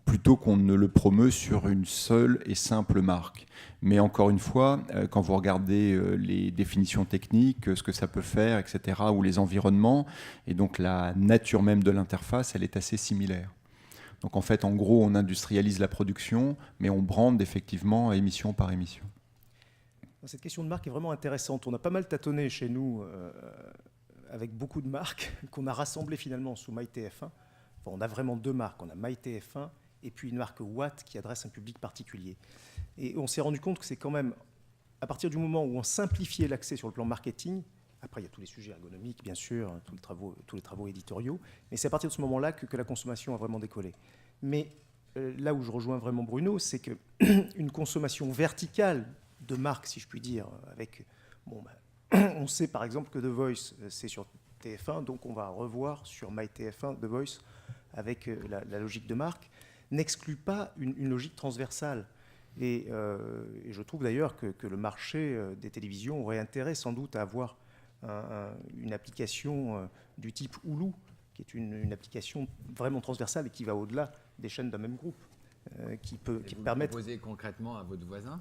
plutôt qu'on ne le promeut sur une seule et simple marque. Mais encore une fois, quand vous regardez les définitions techniques, ce que ça peut faire, etc., ou les environnements, et donc la nature même de l'interface, elle est assez similaire. Donc en fait, en gros, on industrialise la production, mais on brande effectivement émission par émission. Cette question de marque est vraiment intéressante. On a pas mal tâtonné chez nous avec beaucoup de marques qu'on a rassemblées finalement sous MyTF1. Enfin, on a vraiment 2 marques. On a MyTF1 et puis une marque Watt qui adresse un public particulier. Et on s'est rendu compte que c'est quand même, à partir du moment où on simplifiait l'accès sur le plan marketing, après il y a tous les sujets ergonomiques, bien sûr, tous les travaux éditoriaux, mais c'est à partir de ce moment-là que la consommation a vraiment décollé. Mais là où je rejoins vraiment Bruno, c'est qu'une consommation verticale de marque, si je puis dire, avec... on sait par exemple que The Voice, c'est sur TF1, donc on va revoir sur MyTF1 The Voice avec la logique de marque, n'exclut pas une logique transversale. Et je trouve d'ailleurs que le marché des télévisions aurait intérêt sans doute à avoir une application du type Hulu, qui est une application vraiment transversale et qui va au-delà des chaînes d'un même groupe, qui permettre... Vous proposez concrètement à votre voisin ?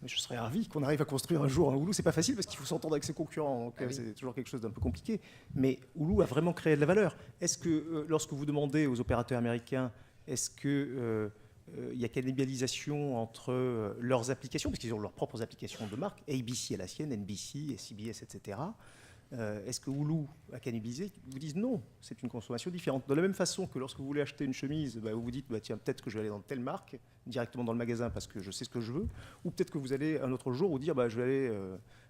Mais je serais ravi qu'on arrive à construire un jour un Hulu. C'est pas facile parce qu'il faut s'entendre avec ses concurrents. Donc oui. C'est toujours quelque chose d'un peu compliqué. Mais Hulu a vraiment créé de la valeur. Est-ce que lorsque vous demandez aux opérateurs américains, est-ce que il y a cannibalisation entre leurs applications, parce qu'ils ont leurs propres applications de marque, ABC à la sienne, NBC, CBS, etc. Est-ce que Hulu a cannibalisé? Ils vous disent non, c'est une consommation différente. De la même façon que lorsque vous voulez acheter une chemise, vous vous dites tiens, peut-être que je vais aller dans telle marque, directement dans le magasin parce que je sais ce que je veux, ou peut-être que vous allez un autre jour vous dire je vais aller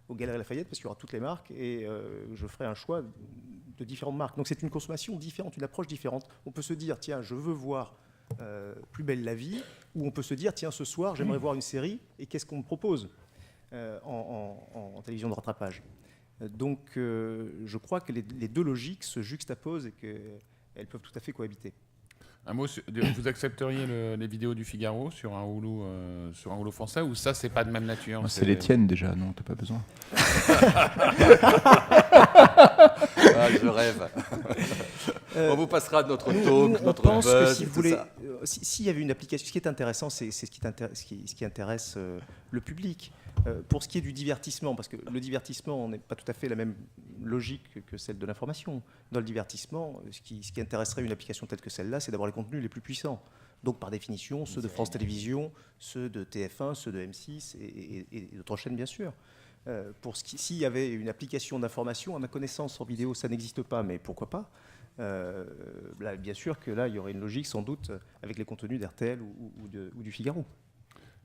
aux Galeries Lafayette parce qu'il y aura toutes les marques et je ferai un choix de différentes marques. Donc c'est une consommation différente, une approche différente. On peut se dire tiens, je veux voir Plus belle la vie, ou on peut se dire tiens, ce soir j'aimerais voir une série et qu'est-ce qu'on me propose en télévision de rattrapage. Donc je crois que les 2 logiques se juxtaposent et qu'elles peuvent tout à fait cohabiter. Un mot, vous accepteriez les vidéos du Figaro sur un Hulu français, ou ça c'est pas de même nature? C'est les tiennes déjà, non, t'as pas besoin. Je rêve. On vous passera notre talk, on notre pense buzz, que si vous tout voulez, ça. s'il y avait une application, ce qui est intéressant, c'est ce qui intéresse le public. Pour ce qui est du divertissement, parce que le divertissement n'est pas tout à fait la même logique que celle de l'information. Dans le divertissement, ce qui intéresserait une application telle que celle-là, c'est d'avoir les contenus les plus puissants. Donc par définition, ceux de France Télévisions, ceux de TF1, ceux de M6 et d'autres chaînes, bien sûr. S'il y avait une application d'information, à ma connaissance, en vidéo, ça n'existe pas, mais pourquoi pas. Là, bien sûr que là, il y aurait une logique sans doute avec les contenus d'RTL ou du Figaro.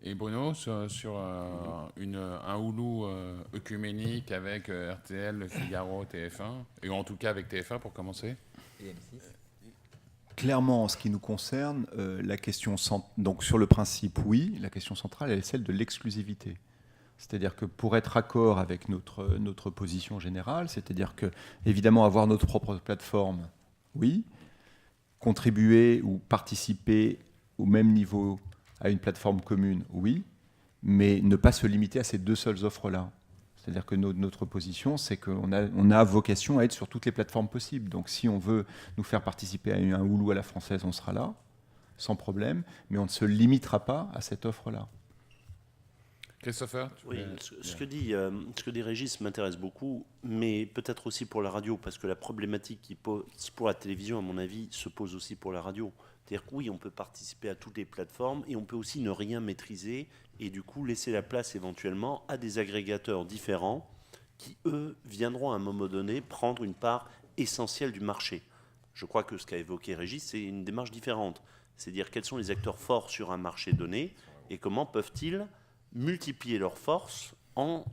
Et Bruno, sur un Hulu œcuménique avec RTL, le Figaro, TF1, et en tout cas avec TF1 pour commencer? Et M6 ? Clairement, en ce qui nous concerne, la question donc sur le principe, oui, la question centrale, elle est celle de l'exclusivité. C'est-à-dire que pour être accord avec notre position générale, c'est-à-dire que, évidemment, avoir notre propre plateforme, oui, contribuer ou participer au même niveau à une plateforme commune, oui, mais ne pas se limiter à ces 2 seules offres-là. C'est-à-dire que notre position, c'est qu'on a vocation à être sur toutes les plateformes possibles. Donc si on veut nous faire participer à un Hulu à la française, on sera là, sans problème, mais on ne se limitera pas à cette offre-là. Christopher? Oui, ce que dit Régis m'intéresse beaucoup, mais peut-être aussi pour la radio, parce que la problématique qui pour la télévision, à mon avis, se pose aussi pour la radio. C'est-à-dire que oui, on peut participer à toutes les plateformes et on peut aussi ne rien maîtriser et du coup laisser la place éventuellement à des agrégateurs différents qui, eux, viendront à un moment donné prendre une part essentielle du marché. Je crois que ce qu'a évoqué Régis, c'est une démarche différente. C'est-à-dire quels sont les acteurs forts sur un marché donné et comment peuvent-ils multiplier leurs forces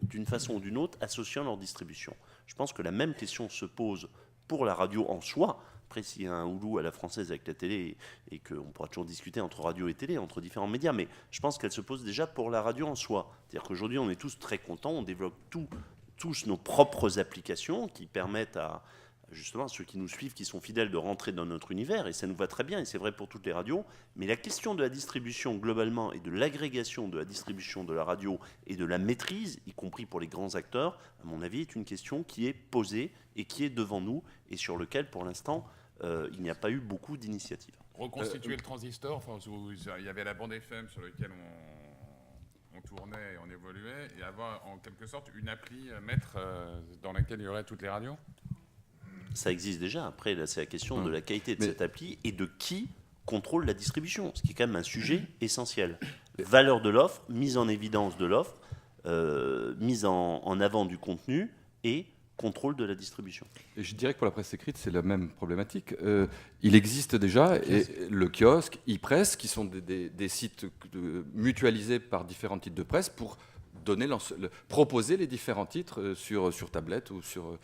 d'une façon ou d'une autre, associant leur distribution. Je pense que la même question se pose pour la radio en soi. Après, s'il y a un Hulu à la française avec la télé, et qu'on pourra toujours discuter entre radio et télé, entre différents médias, mais je pense qu'elle se pose déjà pour la radio en soi. C'est-à-dire qu'aujourd'hui, on est tous très contents, on développe tous nos propres applications qui permettent à justement ceux qui nous suivent, qui sont fidèles, de rentrer dans notre univers, et ça nous va très bien, et c'est vrai pour toutes les radios, mais la question de la distribution globalement et de l'agrégation de la distribution de la radio et de la maîtrise, y compris pour les grands acteurs, à mon avis, est une question qui est posée et qui est devant nous, et sur lequel, pour l'instant, il n'y a pas eu beaucoup d'initiatives. reconstituer le transistor. Enfin, il y avait la bande FM sur laquelle on tournait et on évoluait, et avoir en quelque sorte une appli maître dans laquelle il y aurait toutes les radios. Ça existe déjà. Après, là, c'est la question de la qualité de cette appli et de qui contrôle la distribution, ce qui est quand même un sujet essentiel. Valeur de l'offre, mise en évidence de l'offre, mise en avant du contenu et contrôle de la distribution. Et je dirais que pour la presse écrite, c'est la même problématique. Il existe déjà le kiosque, e-presse, qui sont des sites mutualisés par différents titres de presse pour proposer les différents titres sur tablette ou sur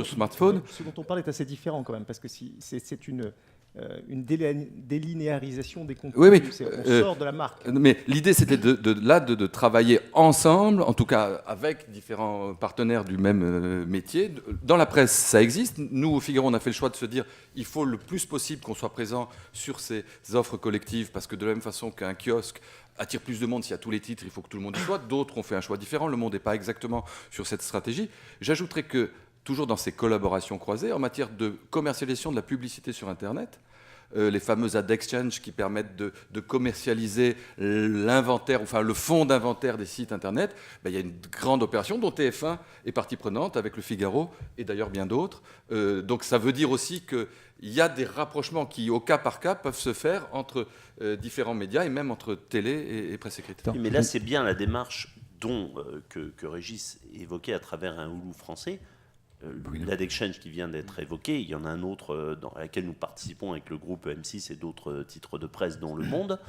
smartphone. Ce dont on parle est assez différent quand même, parce que c'est une délinéarisation des contenus. Oui, On sort de la marque. Mais l'idée, c'était de travailler ensemble, en tout cas avec différents partenaires du même métier. Dans la presse, ça existe. Nous, au Figaro, on a fait le choix de se dire il faut le plus possible qu'on soit présent sur ces offres collectives, parce que de la même façon qu'un kiosque attire plus de monde s'il y a tous les titres, il faut que tout le monde y soit. D'autres ont fait un choix différent. Le monde n'est pas exactement sur cette stratégie. J'ajouterais que, toujours dans ces collaborations croisées, en matière de commercialisation de la publicité sur Internet, les fameux ad exchange qui permettent de commercialiser l'inventaire, enfin le fonds d'inventaire des sites Internet, il y a une grande opération dont TF1 est partie prenante avec le Figaro et d'ailleurs bien d'autres. Donc ça veut dire aussi qu'il y a des rapprochements qui, au cas par cas, peuvent se faire entre différents médias et même entre télé et presse écrite. Mais là, c'est bien la démarche que Régis évoquait à travers un Hulu français. L'ad exchange qui vient d'être évoqué, il y en a un autre dans lequel nous participons avec le groupe M6 et d'autres titres de presse dans le monde.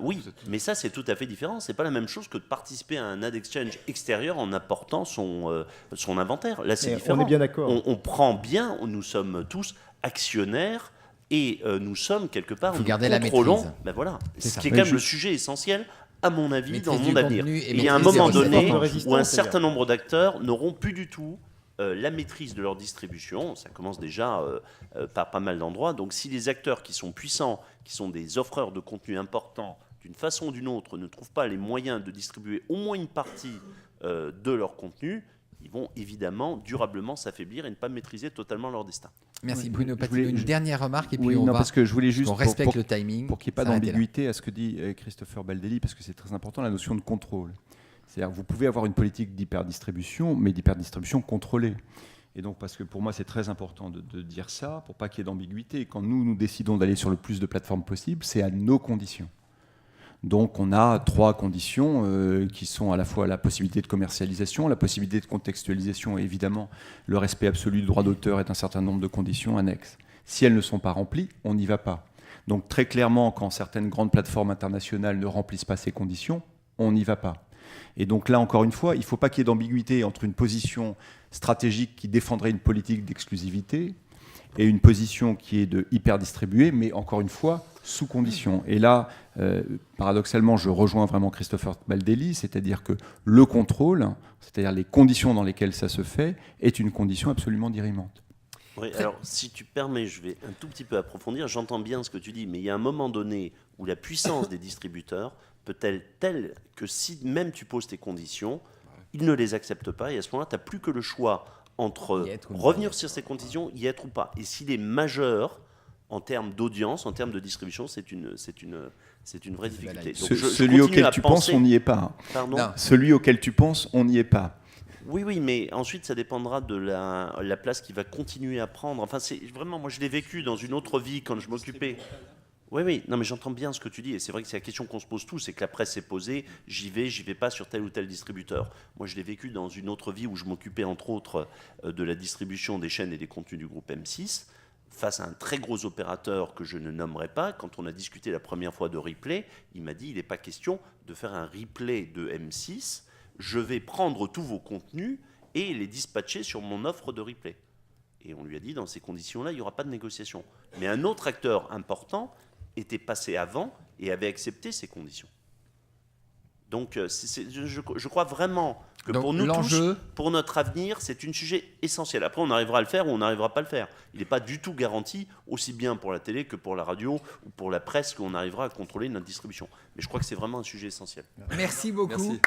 Oui, mais ça c'est tout à fait différent. C'est pas la même chose que de participer à un ad exchange extérieur en apportant son inventaire. Là c'est différent. On est bien d'accord. On prend bien, nous sommes tous actionnaires et nous sommes quelque part, nous contrôlons. Ben voilà, ce qui est quand même le sujet essentiel. À mon avis, dans le monde à venir. Il y a un moment donné où un certain nombre d'acteurs n'auront plus du tout la maîtrise de leur distribution. Ça commence déjà par pas mal d'endroits. Donc si les acteurs qui sont puissants, qui sont des offreurs de contenu importants, d'une façon ou d'une autre, ne trouvent pas les moyens de distribuer au moins une partie de leur contenu, ils vont évidemment durablement s'affaiblir et ne pas maîtriser totalement leur destin. Merci Bruno Patino. Une dernière remarque et puis parce que je voulais juste on respecte le timing. Pour qu'il n'y ait pas d'ambiguïté à ce que dit Christopher Baldelli, parce que c'est très important, la notion de contrôle. C'est-à-dire que vous pouvez avoir une politique d'hyperdistribution, mais d'hyperdistribution contrôlée. Et donc, parce que pour moi, c'est très important de dire ça, pour pas qu'il y ait d'ambiguïté. Quand nous décidons d'aller sur le plus de plateformes possible, c'est à nos conditions. Donc, on a 3 conditions qui sont à la fois la possibilité de commercialisation, la possibilité de contextualisation et évidemment le respect absolu du droit d'auteur est un certain nombre de conditions annexes. Si elles ne sont pas remplies, on n'y va pas. Donc, très clairement, quand certaines grandes plateformes internationales ne remplissent pas ces conditions, on n'y va pas. Et donc là, encore une fois, il ne faut pas qu'il y ait d'ambiguïté entre une position stratégique qui défendrait une politique d'exclusivité et une position qui est de hyper-distribuer, mais encore une fois, sous condition. Et là, paradoxalement, je rejoins vraiment Christopher Baldelli, c'est-à-dire que le contrôle, c'est-à-dire les conditions dans lesquelles ça se fait, est une condition absolument dirimante. Oui, alors si tu permets, je vais un tout petit peu approfondir. J'entends bien ce que tu dis, mais il y a un moment donné où la puissance des distributeurs peut-être telle que si même tu poses tes conditions, ils ne les acceptent pas et à ce moment-là, tu n'as plus que le choix entre revenir sur ces conditions, y être ou pas. Et s'il est majeur en termes d'audience, en termes de distribution, c'est une vraie difficulté. Donc, celui auquel tu penses, on n'y est pas. Pardon ? Celui auquel tu penses, on n'y est pas. Oui, mais ensuite, ça dépendra de la place qu'il va continuer à prendre. Enfin, c'est vraiment, moi, je l'ai vécu dans une autre vie quand je m'occupais. Oui, non, mais j'entends bien ce que tu dis, et c'est vrai que c'est la question qu'on se pose tous, c'est que la presse s'est posée, j'y vais pas sur tel ou tel distributeur. Moi, je l'ai vécu dans une autre vie où je m'occupais, entre autres, de la distribution des chaînes et des contenus du groupe M6, face à un très gros opérateur que je ne nommerai pas. Quand on a discuté la première fois de replay, il m'a dit, il n'est pas question de faire un replay de M6, je vais prendre tous vos contenus et les dispatcher sur mon offre de replay. Et on lui a dit, dans ces conditions-là, il n'y aura pas de négociation. Mais un autre acteur important était passé avant et avait accepté ces conditions. Donc, je crois vraiment que donc, pour nous tous, pour notre avenir, c'est un sujet essentiel. Après, on arrivera à le faire ou on n'arrivera pas à le faire. Il n'est pas du tout garanti, aussi bien pour la télé que pour la radio ou pour la presse, qu'on arrivera à contrôler notre distribution. Mais je crois que c'est vraiment un sujet essentiel. Merci beaucoup. Merci.